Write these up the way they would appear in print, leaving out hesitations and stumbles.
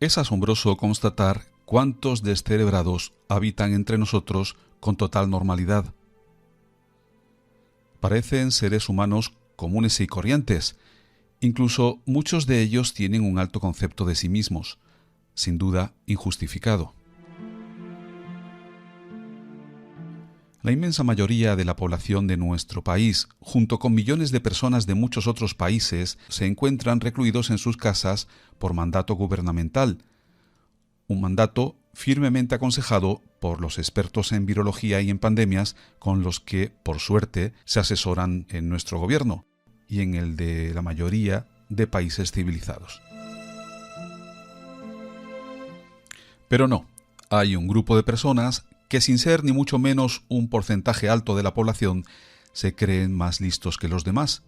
Es asombroso constatar cuántos descerebrados habitan entre nosotros con total normalidad. Parecen seres humanos comunes y corrientes. Incluso muchos de ellos tienen un alto concepto de sí mismos, sin duda injustificado. La inmensa mayoría de la población de nuestro país, junto con millones de personas de muchos otros países, se encuentran recluidos en sus casas por mandato gubernamental, un mandato firmemente aconsejado por los expertos en virología y en pandemias con los que, por suerte, se asesoran en nuestro gobierno y en el de la mayoría de países civilizados. Pero no, hay un grupo de personas que, sin ser ni mucho menos un porcentaje alto de la población, se creen más listos que los demás.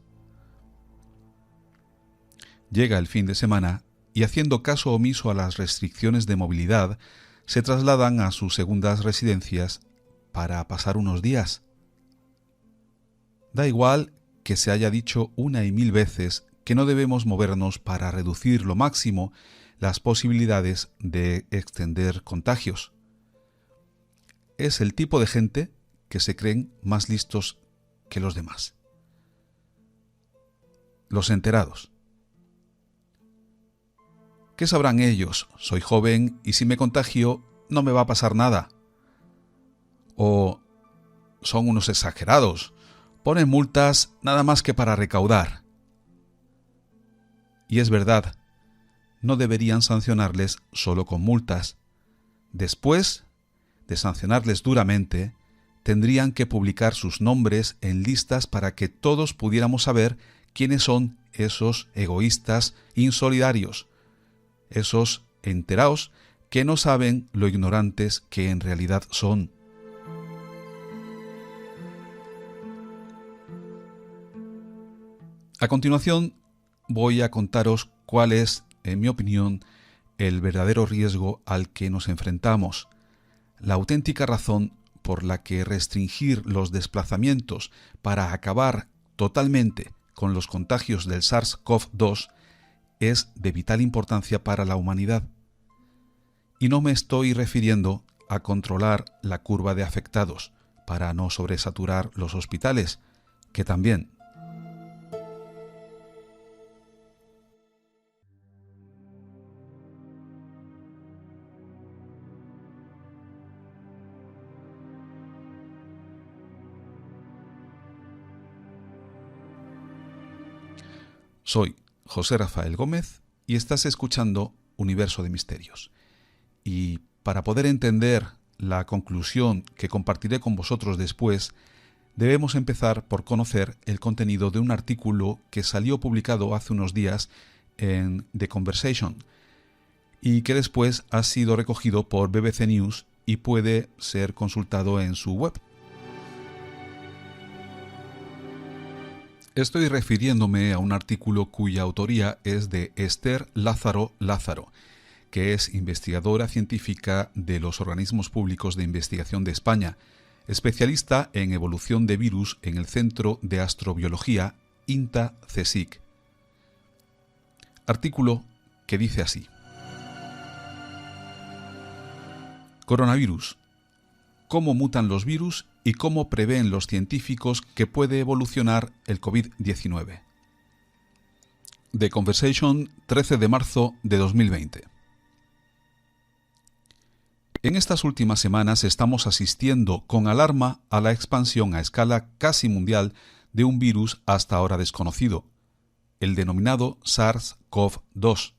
Llega el fin de semana y, haciendo caso omiso a las restricciones de movilidad, se trasladan a sus segundas residencias para pasar unos días. Da igual que se haya dicho una y mil veces que no debemos movernos para reducir lo máximo las posibilidades de extender contagios. Es el tipo de gente que se creen más listos que los demás. Los enterados. ¿Qué sabrán ellos? Soy joven y si me contagio no me va a pasar nada. O son unos exagerados. Ponen multas nada más que para recaudar. Y es verdad, no deberían sancionarles solo con multas. Después de sancionarles duramente, tendrían que publicar sus nombres en listas para que todos pudiéramos saber quiénes son esos egoístas insolidarios, esos enterados que no saben lo ignorantes que en realidad son. A continuación, voy a contaros cuál es, en mi opinión, el verdadero riesgo al que nos enfrentamos, la auténtica razón por la que restringir los desplazamientos para acabar totalmente con los contagios del SARS-CoV-2 es de vital importancia para la humanidad. Y no me estoy refiriendo a controlar la curva de afectados para no sobresaturar los hospitales, que también. Soy José Rafael Gómez y estás escuchando Universo de Misterios. Y para poder entender la conclusión que compartiré con vosotros después, debemos empezar por conocer el contenido de un artículo que salió publicado hace unos días en The Conversation y que después ha sido recogido por BBC News y puede ser consultado en su web. Estoy refiriéndome a un artículo cuya autoría es de Esther Lázaro, que es investigadora científica de los organismos públicos de investigación de España, especialista en evolución de virus en el Centro de Astrobiología INTA-CSIC. Artículo que dice así: Coronavirus. ¿Cómo mutan los virus y cómo prevén los científicos que puede evolucionar el COVID-19? The Conversation, 13 de marzo de 2020. En estas últimas semanas estamos asistiendo con alarma a la expansión a escala casi mundial de un virus hasta ahora desconocido, el denominado SARS-CoV-2.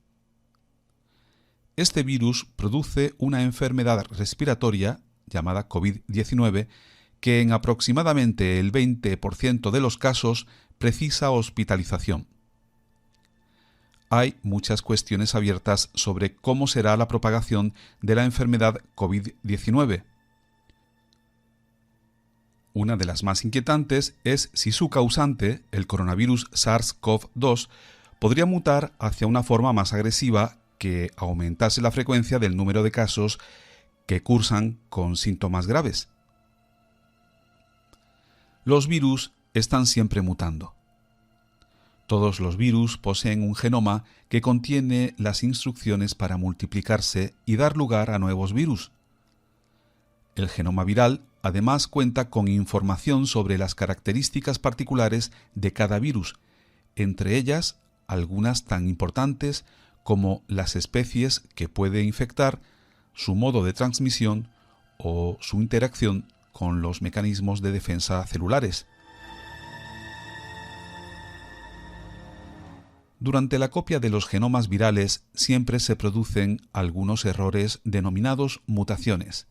Este virus produce una enfermedad respiratoria llamada COVID-19 que en aproximadamente el 20% de los casos precisa hospitalización. Hay muchas cuestiones abiertas sobre cómo será la propagación de la enfermedad COVID-19. Una de las más inquietantes es si su causante, el coronavirus SARS-CoV-2, podría mutar hacia una forma más agresiva que aumentase la frecuencia del número de casos que cursan con síntomas graves. Los virus están siempre mutando. Todos los virus poseen un genoma que contiene las instrucciones para multiplicarse y dar lugar a nuevos virus. El genoma viral además cuenta con información sobre las características particulares de cada virus, entre ellas algunas tan importantes como las especies que puede infectar, su modo de transmisión o su interacción con los mecanismos de defensa celulares. Durante la copia de los genomas virales siempre se producen algunos errores denominados mutaciones,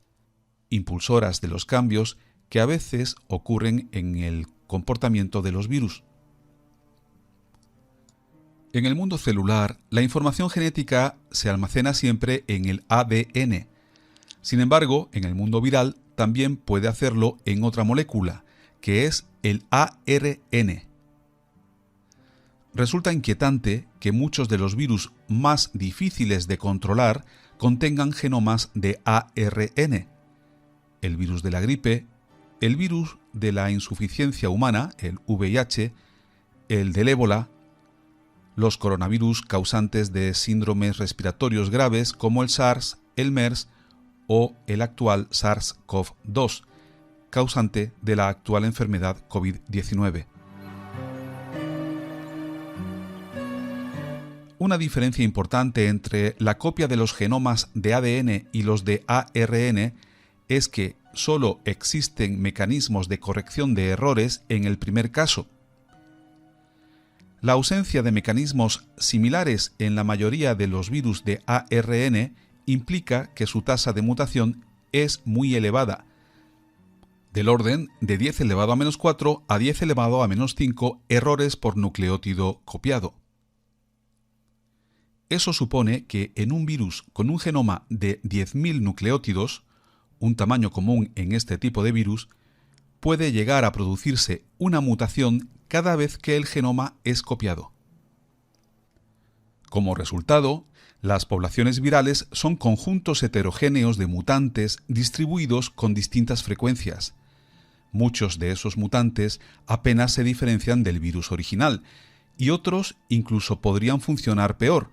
impulsoras de los cambios que a veces ocurren en el comportamiento de los virus. En el mundo celular, la información genética se almacena siempre en el ADN. Sin embargo, en el mundo viral también puede hacerlo en otra molécula, que es el ARN. Resulta inquietante que muchos de los virus más difíciles de controlar contengan genomas de ARN. El virus de la gripe, el virus de la insuficiencia humana, el VIH, el del ébola, los coronavirus causantes de síndromes respiratorios graves como el SARS, el MERS o el actual SARS-CoV-2, causante de la actual enfermedad COVID-19. Una diferencia importante entre la copia de los genomas de ADN y los de ARN es que solo existen mecanismos de corrección de errores en el primer caso. La ausencia de mecanismos similares en la mayoría de los virus de ARN implica que su tasa de mutación es muy elevada, del orden de 10 elevado a menos 4 a 10 elevado a menos 5 errores por nucleótido copiado. Eso supone que en un virus con un genoma de 10.000 nucleótidos, un tamaño común en este tipo de virus, puede llegar a producirse una mutación cada vez que el genoma es copiado. Como resultado, las poblaciones virales son conjuntos heterogéneos de mutantes distribuidos con distintas frecuencias. Muchos de esos mutantes apenas se diferencian del virus original y otros incluso podrían funcionar peor.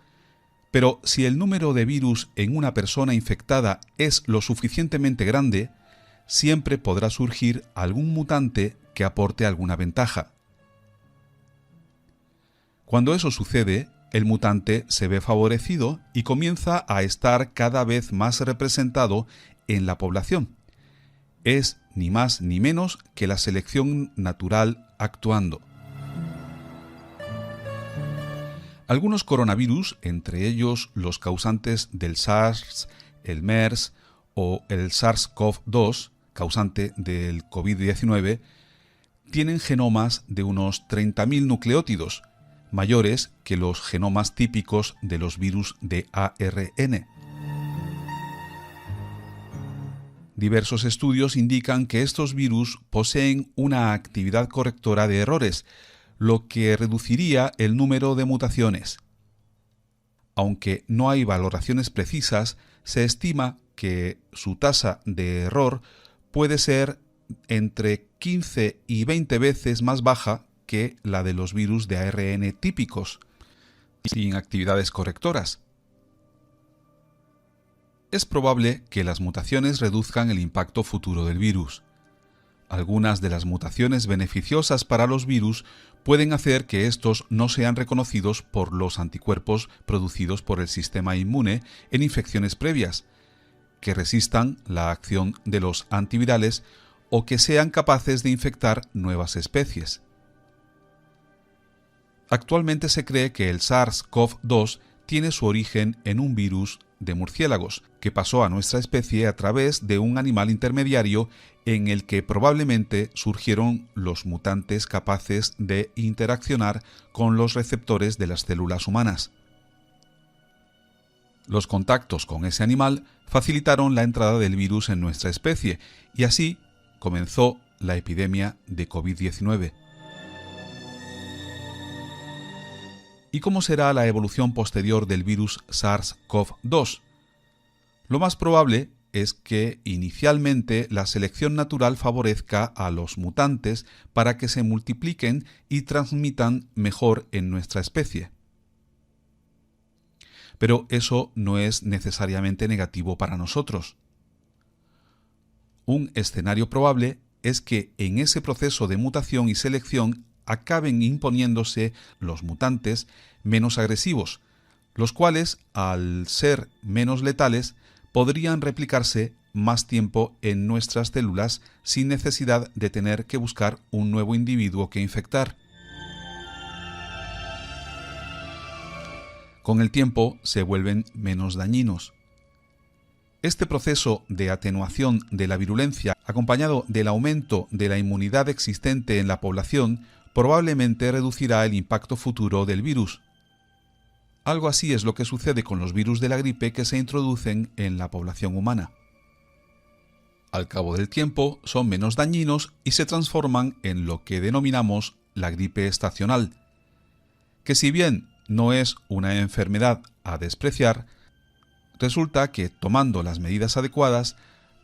Pero si el número de virus en una persona infectada es lo suficientemente grande, siempre podrá surgir algún mutante que aporte alguna ventaja. Cuando eso sucede, el mutante se ve favorecido y comienza a estar cada vez más representado en la población. Es ni más ni menos que la selección natural actuando. Algunos coronavirus, entre ellos los causantes del SARS, el MERS o el SARS-CoV-2, causante del COVID-19, tienen genomas de unos 30.000 nucleótidos, mayores que los genomas típicos de los virus de ARN. Diversos estudios indican que estos virus poseen una actividad correctora de errores, lo que reduciría el número de mutaciones. Aunque no hay valoraciones precisas, se estima que su tasa de error puede ser entre 15 y 20 veces más baja que la de los virus de ARN típicos, sin actividades correctoras. Es probable que las mutaciones reduzcan el impacto futuro del virus. Algunas de las mutaciones beneficiosas para los virus pueden hacer que estos no sean reconocidos por los anticuerpos producidos por el sistema inmune en infecciones previas, que resistan la acción de los antivirales o que sean capaces de infectar nuevas especies. Actualmente se cree que el SARS-CoV-2 tiene su origen en un virus de murciélagos que pasó a nuestra especie a través de un animal intermediario en el que probablemente surgieron los mutantes capaces de interaccionar con los receptores de las células humanas. Los contactos con ese animal facilitaron la entrada del virus en nuestra especie y así comenzó la epidemia de COVID-19. ¿Y cómo será la evolución posterior del virus SARS-CoV-2? Lo más probable es que inicialmente la selección natural favorezca a los mutantes para que se multipliquen y transmitan mejor en nuestra especie. Pero eso no es necesariamente negativo para nosotros. Un escenario probable es que en ese proceso de mutación y selección acaben imponiéndose los mutantes menos agresivos, los cuales, al ser menos letales, podrían replicarse más tiempo en nuestras células sin necesidad de tener que buscar un nuevo individuo que infectar. Con el tiempo se vuelven menos dañinos. Este proceso de atenuación de la virulencia, acompañado del aumento de la inmunidad existente en la población, probablemente reducirá el impacto futuro del virus. Algo así es lo que sucede con los virus de la gripe que se introducen en la población humana. Al cabo del tiempo son menos dañinos y se transforman en lo que denominamos la gripe estacional, que si bien no es una enfermedad a despreciar, resulta que tomando las medidas adecuadas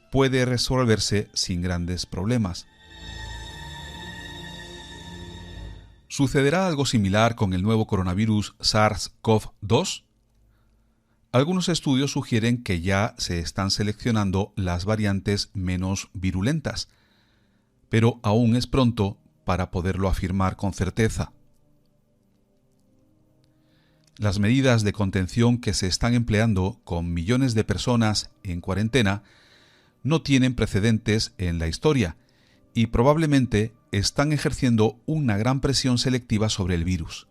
puede resolverse sin grandes problemas. ¿Sucederá algo similar con el nuevo coronavirus SARS-CoV-2? Algunos estudios sugieren que ya se están seleccionando las variantes menos virulentas, pero aún es pronto para poderlo afirmar con certeza. Las medidas de contención que se están empleando con millones de personas en cuarentena no tienen precedentes en la historia y probablemente están ejerciendo una gran presión selectiva sobre el virus.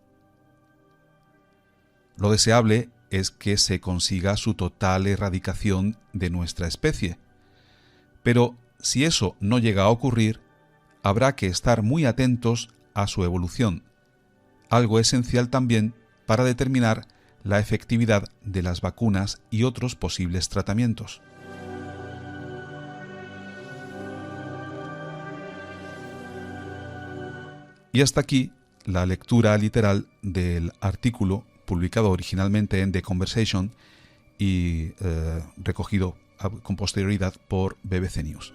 Lo deseable es que se consiga su total erradicación de nuestra especie. Pero si eso no llega a ocurrir, habrá que estar muy atentos a su evolución, algo esencial también para determinar la efectividad de las vacunas y otros posibles tratamientos. Y hasta aquí la lectura literal del artículo publicado originalmente en The Conversation y recogido con posterioridad por BBC News.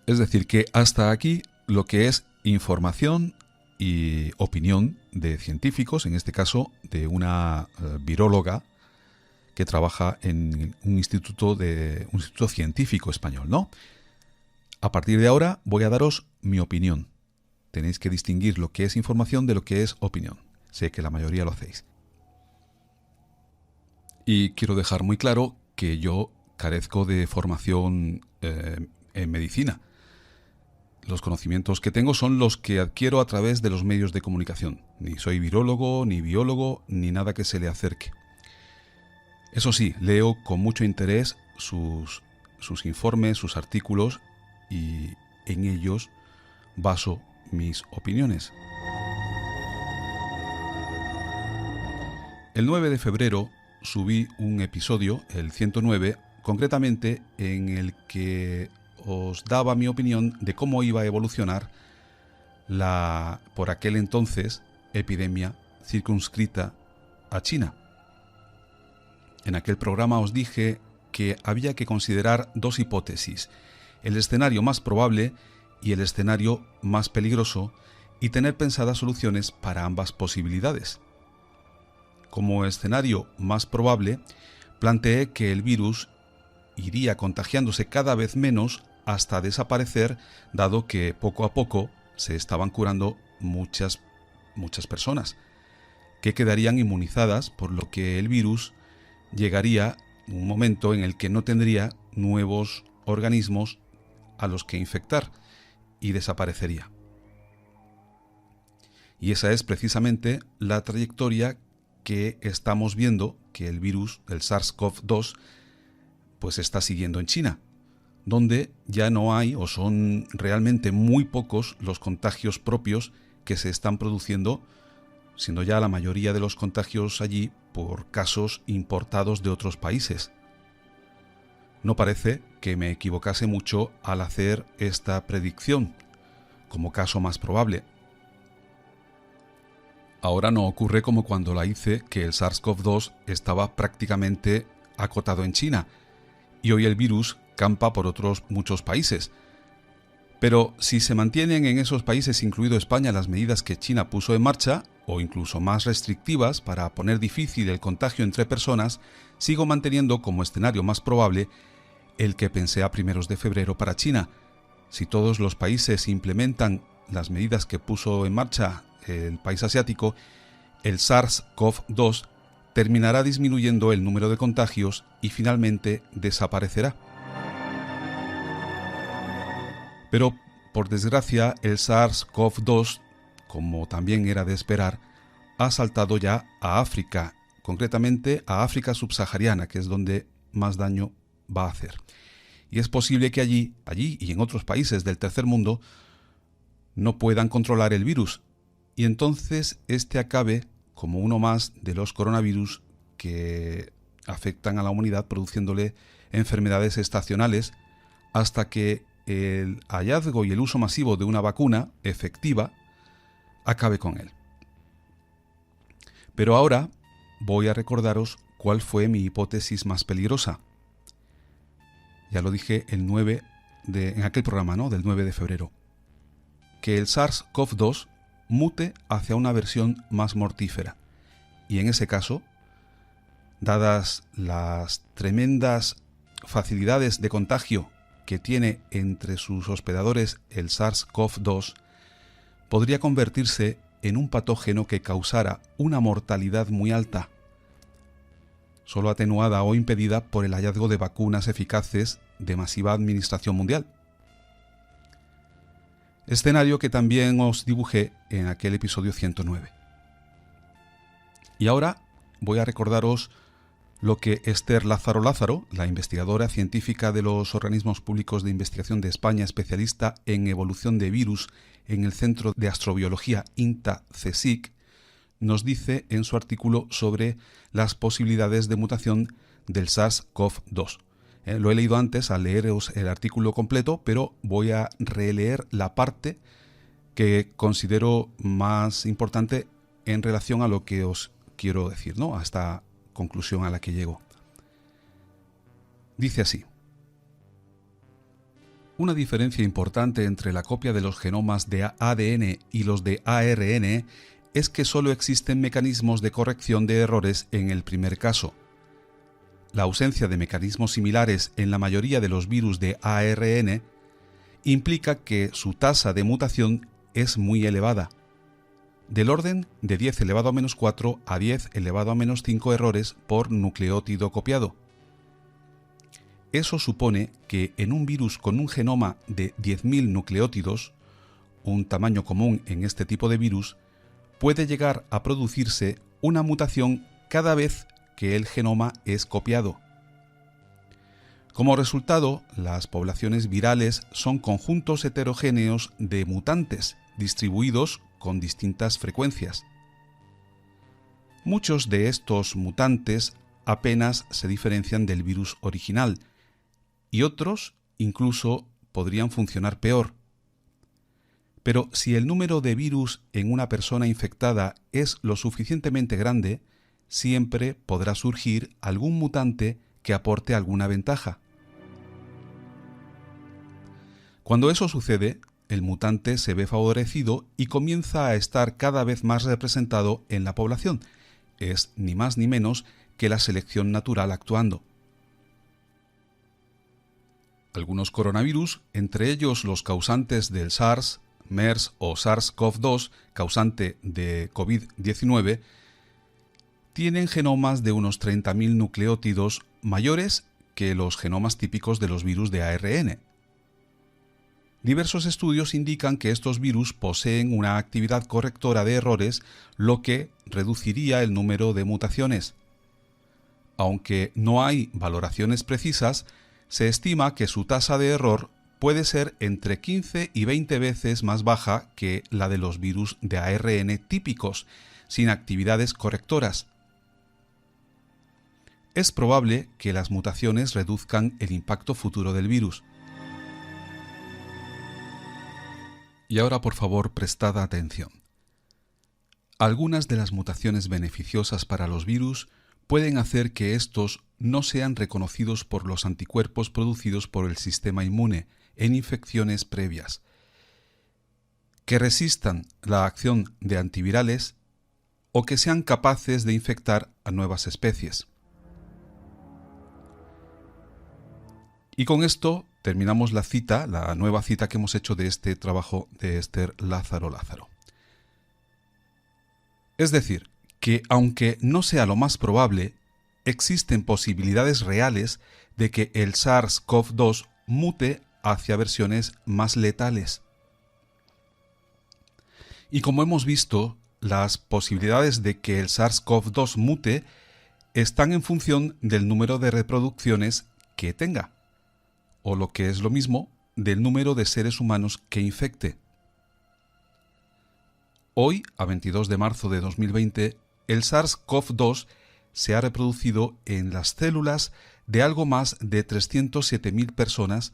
Es decir, que hasta aquí lo que es información y opinión de científicos, en este caso de una viróloga que trabaja en un instituto científico español, ¿no? A partir de ahora voy a daros mi opinión. Tenéis que distinguir lo que es información de lo que es opinión. Sé que la mayoría lo hacéis. Y quiero dejar muy claro que yo carezco de formación en medicina. Los conocimientos que tengo son los que adquiero a través de los medios de comunicación. Ni soy virólogo, ni biólogo, ni nada que se le acerque. Eso sí, leo con mucho interés sus informes, sus artículos, y en ellos baso mis opiniones. El 9 de febrero subí un episodio, el 109, concretamente en el que os daba mi opinión de cómo iba a evolucionar la, por aquel entonces, epidemia circunscrita a China. En aquel programa os dije que había que considerar dos hipótesis: el escenario más probable y el escenario más peligroso, y tener pensadas soluciones para ambas posibilidades. Como escenario más probable, planteé que el virus iría contagiándose cada vez menos hasta desaparecer, dado que poco a poco se estaban curando muchas personas, que quedarían inmunizadas, por lo que el virus llegaría un momento en el que no tendría nuevos organismos a los que infectar y desaparecería. Y esa es precisamente la trayectoria que estamos viendo que el virus, el SARS-CoV-2, pues está siguiendo en China, donde ya no hay, o son realmente muy pocos, los contagios propios que se están produciendo, siendo ya la mayoría de los contagios allí por casos importados de otros países. No parece que me equivocase mucho al hacer esta predicción como caso más probable. Ahora no ocurre como cuando la hice, que el SARS-CoV-2 estaba prácticamente acotado en China y hoy el virus campa por otros muchos países. Pero si se mantienen en esos países, incluido España, las medidas que China puso en marcha, o incluso más restrictivas para poner difícil el contagio entre personas, sigo manteniendo como escenario más probable el que pensé a primeros de febrero para China. Si todos los países implementan las medidas que puso en marcha el país asiático, el SARS-CoV-2 terminará disminuyendo el número de contagios y finalmente desaparecerá. Pero, por desgracia, el SARS-CoV-2, como también era de esperar, ha saltado ya a África, concretamente a África subsahariana, que es donde más daño va a hacer. Y es posible que allí y en otros países del tercer mundo no puedan controlar el virus, y entonces este acabe como uno más de los coronavirus que afectan a la humanidad produciéndole enfermedades estacionales hasta que el hallazgo y el uso masivo de una vacuna efectiva acabe con él. Pero ahora voy a recordaros cuál fue mi hipótesis más peligrosa. Ya lo dije en aquel programa, ¿no?, del 9 de febrero. Que el SARS-CoV-2 mute hacia una versión más mortífera. Y en ese caso, dadas las tremendas facilidades de contagio que tiene entre sus hospedadores el SARS-CoV-2, podría convertirse en un patógeno que causara una mortalidad muy alta, solo atenuada o impedida por el hallazgo de vacunas eficaces de masiva administración mundial. Escenario que también os dibujé en aquel episodio 109. Y ahora voy a recordaros lo que Esther Lázaro, la investigadora científica de los organismos públicos de investigación de España, especialista en evolución de virus en el Centro de Astrobiología INTA-CSIC, nos dice en su artículo sobre las posibilidades de mutación del SARS-CoV-2. Lo he leído antes al leeros el artículo completo, pero voy a releer la parte que considero más importante en relación a lo que os quiero decir, ¿no?, a esta conclusión a la que llego. Dice así: una diferencia importante entre la copia de los genomas de ADN y los de ARN es que solo existen mecanismos de corrección de errores en el primer caso. La ausencia de mecanismos similares en la mayoría de los virus de ARN implica que su tasa de mutación es muy elevada, del orden de 10 elevado a menos 4 a 10 elevado a menos 5 errores por nucleótido copiado. Eso supone que en un virus con un genoma de 10.000 nucleótidos, un tamaño común en este tipo de virus, puede llegar a producirse una mutación cada vez que el genoma es copiado. Como resultado, las poblaciones virales son conjuntos heterogéneos de mutantes distribuidos con distintas frecuencias. Muchos de estos mutantes apenas se diferencian del virus original y otros incluso podrían funcionar peor. Pero si el número de virus en una persona infectada es lo suficientemente grande, siempre podrá surgir algún mutante que aporte alguna ventaja. Cuando eso sucede, el mutante se ve favorecido y comienza a estar cada vez más representado en la población. Es ni más ni menos que la selección natural actuando. Algunos coronavirus, entre ellos los causantes del SARS, MERS o SARS-CoV-2, causante de COVID-19, tienen genomas de unos 30.000 nucleótidos mayores que los genomas típicos de los virus de ARN. Diversos estudios indican que estos virus poseen una actividad correctora de errores, lo que reduciría el número de mutaciones. Aunque no hay valoraciones precisas, se estima que su tasa de error puede ser entre 15 y 20 veces más baja que la de los virus de ARN típicos, sin actividades correctoras. Es probable que las mutaciones reduzcan el impacto futuro del virus. Y ahora, por favor, prestad atención. Algunas de las mutaciones beneficiosas para los virus pueden hacer que estos no sean reconocidos por los anticuerpos producidos por el sistema inmune en infecciones previas, que resistan la acción de antivirales o que sean capaces de infectar a nuevas especies. Y con esto terminamos la nueva cita que hemos hecho de este trabajo de Esther Lázaro. Es decir, que aunque no sea lo más probable, existen posibilidades reales de que el SARS-CoV-2 mute hacia versiones más letales. Y como hemos visto, las posibilidades de que el SARS-CoV-2 mute están en función del número de reproducciones que tenga, o lo que es lo mismo, del número de seres humanos que infecte. Hoy, a 22 de marzo de 2020, el SARS-CoV-2 se ha reproducido en las células de algo más de 307.000 personas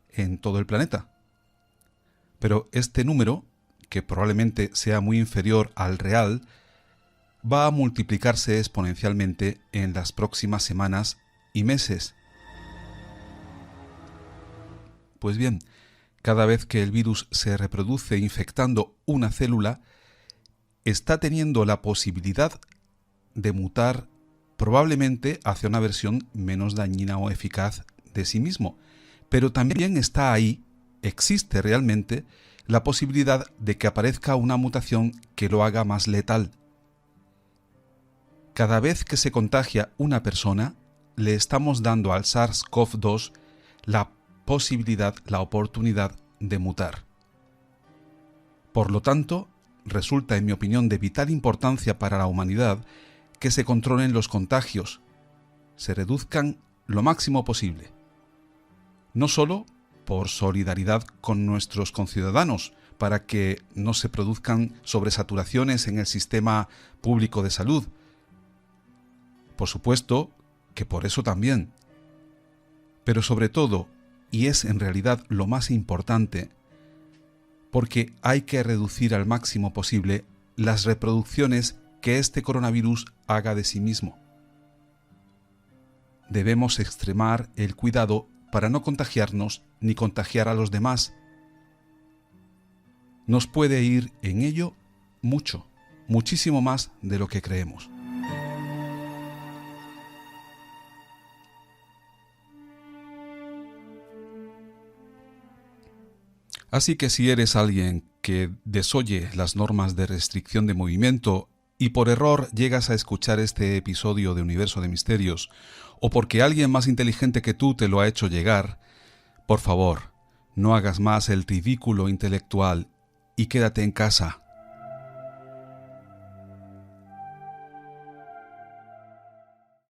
en todo el planeta. Pero este número, que probablemente sea muy inferior al real, va a multiplicarse exponencialmente en las próximas semanas y meses. Pues bien, cada vez que el virus se reproduce infectando una célula, está teniendo la posibilidad de mutar probablemente hacia una versión menos dañina o eficaz de sí mismo. Pero también está ahí, existe realmente, la posibilidad de que aparezca una mutación que lo haga más letal. Cada vez que se contagia una persona, le estamos dando al SARS-CoV-2 la posibilidad, la oportunidad de mutar. Por lo tanto, resulta, en mi opinión, de vital importancia para la humanidad que se controlen los contagios, se reduzcan lo máximo posible. No solo por solidaridad con nuestros conciudadanos, para que no se produzcan sobresaturaciones en el sistema público de salud. Por supuesto que por eso también. Pero sobre todo, y es en realidad lo más importante, porque hay que reducir al máximo posible las reproducciones que este coronavirus haga de sí mismo. Debemos extremar el cuidado para no contagiarnos ni contagiar a los demás. Nos puede ir en ello mucho, muchísimo más de lo que creemos. Así que si eres alguien que desoye las normas de restricción de movimiento y por error llegas a escuchar este episodio de Universo de Misterios, o porque alguien más inteligente que tú te lo ha hecho llegar, por favor, no hagas más el ridículo intelectual y quédate en casa.